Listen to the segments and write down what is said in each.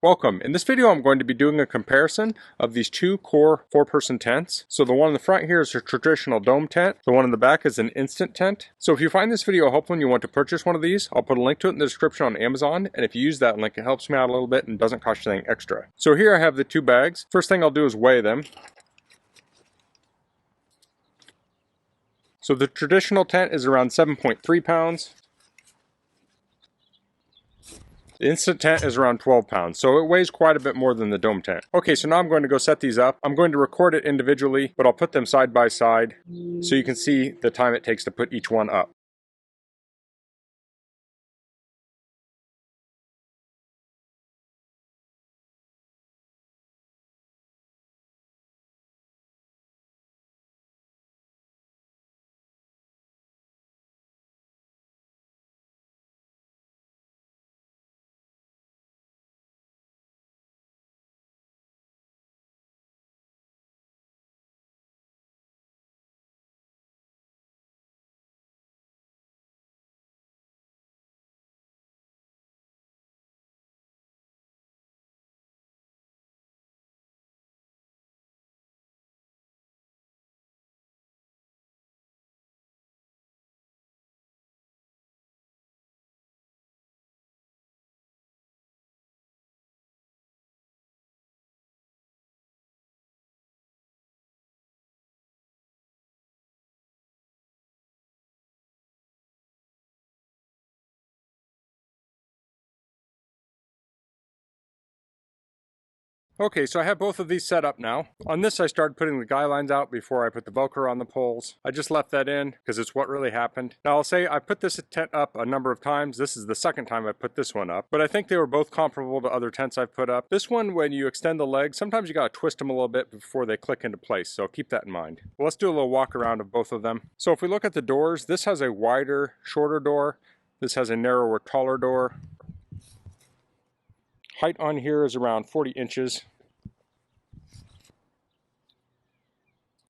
Welcome. In this video I'm going to be doing a comparison of these two core 4-person tents. So the one in the front here is a traditional dome tent. The one in the back is an instant tent. So if you find this video helpful and you want to purchase one of these, I'll put a link to it in the description on Amazon. And if you use that link, it helps me out a little bit and doesn't cost you anything extra. So here I have the two bags. First thing I'll do is weigh them. So the traditional tent is around 7.3 pounds. The instant tent is around 12 pounds, so it weighs quite a bit more than the dome tent. Okay, so now I'm going to go set these up. I'm going to record it individually, but I'll put them side by side so you can see the time it takes to put each one up. Okay, so I have both of these set up now. On this I started putting the guy lines out before I put the Velcro on the poles. I just left that in because it's what really happened. Now I'll say I put this tent up a number of times. This is the second time I put this one up, but I think they were both comparable to other tents I've put up. This one, when you extend the legs, sometimes you gotta twist them a little bit before they click into place, so keep that in mind. Well, let's do a little walk around of both of them. So if we look at the doors, this has a wider, shorter door. This has a narrower, taller door. Height on here is around 40 inches.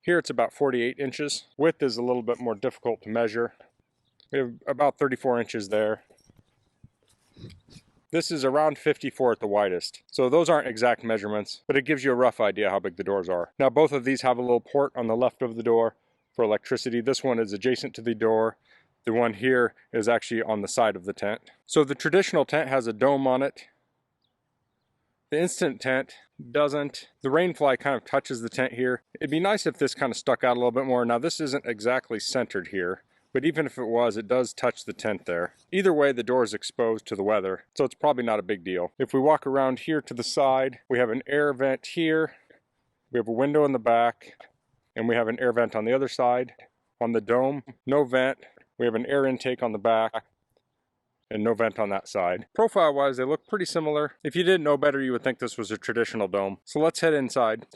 Here it's about 48 inches. Width is a little bit more difficult to measure. We have about 34 inches there. This is around 54 at the widest. So those aren't exact measurements, but it gives you a rough idea how big the doors are. Now both of these have a little port on the left of the door for electricity. This one is adjacent to the door. The one here is actually on the side of the tent. So the traditional tent has a dome on it. The instant tent doesn't. The rainfly kind of touches the tent here. It'd be nice if this kind of stuck out a little bit more. Now this isn't exactly centered here, but even if it was, it does touch the tent there. Either way, the door is exposed to the weather, so it's probably not a big deal. If we walk around here to the side, we have an air vent here. We have a window in the back, and we have an air vent on the other side. On the dome, no vent. We have an air intake on the back, and no vent on that side. Profile wise, they look pretty similar. If you didn't know better, you would think this was a traditional dome. So let's head inside.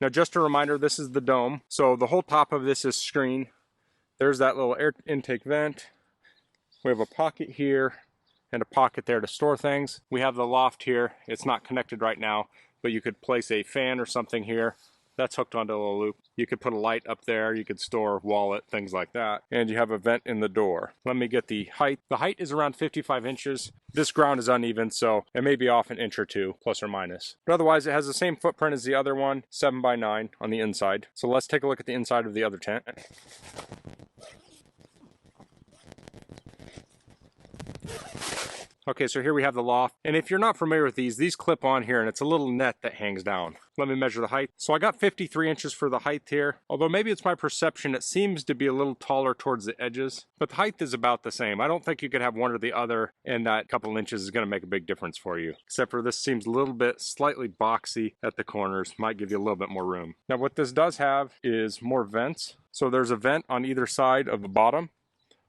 Now just a reminder, this is the dome. So the whole top of this is screen. There's that little air intake vent. We have a pocket here and a pocket there to store things. We have the loft here. It's not connected right now, but you could place a fan or something here. That's hooked onto a little loop. You could put a light up there, you could store a wallet, things like that. And you have a vent in the door. Let me get the height. The height is around 55 inches. This ground is uneven, so it may be off an inch or two, plus or minus. But otherwise, it has the same footprint as the other one, 7 by 9 on the inside. So let's take a look at the inside of the other tent. Okay, so here we have the loft, and if you're not familiar with these clip on here, and it's a little net that hangs down. Let me measure the height. So I got 53 inches for the height here, although maybe it's my perception, it seems to be a little taller towards the edges, but the height is about the same. I don't think you could have one or the other, and that couple inches is gonna make a big difference for you. Except for this seems a little bit slightly boxy at the corners, might give you a little bit more room. Now what this does have is more vents. So there's a vent on either side of the bottom.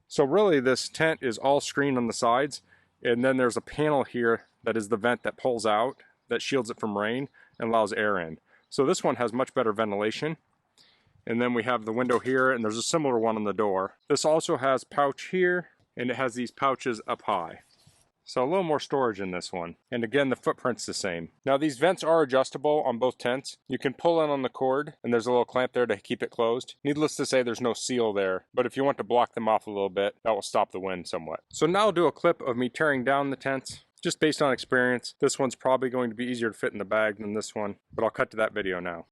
So really this tent is all screened on the sides. And then there's a panel here that is the vent that pulls out, that shields it from rain and allows air in. So this one has much better ventilation. And then we have the window here, and there's a similar one on the door. This also has pouch here, and it has these pouches up high. So a little more storage in this one. And again, the footprint's the same. Now these vents are adjustable on both tents. You can pull in on the cord, and there's a little clamp there to keep it closed. Needless to say, there's no seal there, but if you want to block them off a little bit, that will stop the wind somewhat. So now I'll do a clip of me tearing down the tents. Just based on experience, this one's probably going to be easier to fit in the bag than this one, but I'll cut to that video now.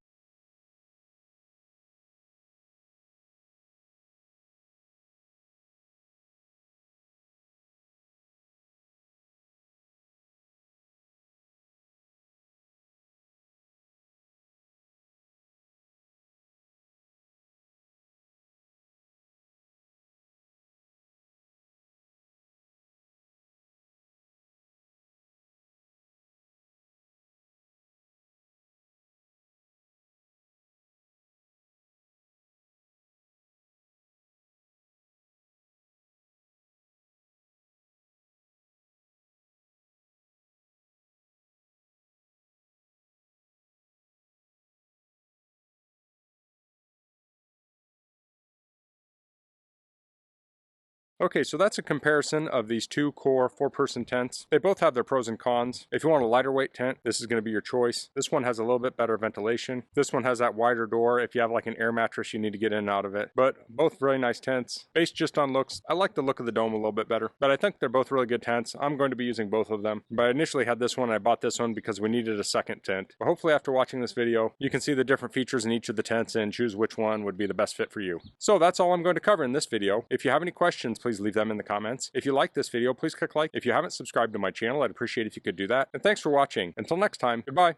Okay, so that's a comparison of these two core 4-person tents. They both have their pros and cons. If you want a lighter weight tent, this is going to be your choice. This one has a little bit better ventilation. This one has that wider door. If you have like an air mattress, you need to get in and out of it. But both really nice tents. Based just on looks, I like the look of the dome a little bit better. But I think they're both really good tents. I'm going to be using both of them. But I initially had this one. I bought this one because we needed a second tent. But hopefully after watching this video, you can see the different features in each of the tents and choose which one would be the best fit for you. So that's all I'm going to cover in this video. If you have any questions, please leave them in the comments. If you like this video, please click like. If you haven't subscribed to my channel, I'd appreciate if you could do that. And thanks for watching. Until next time, goodbye.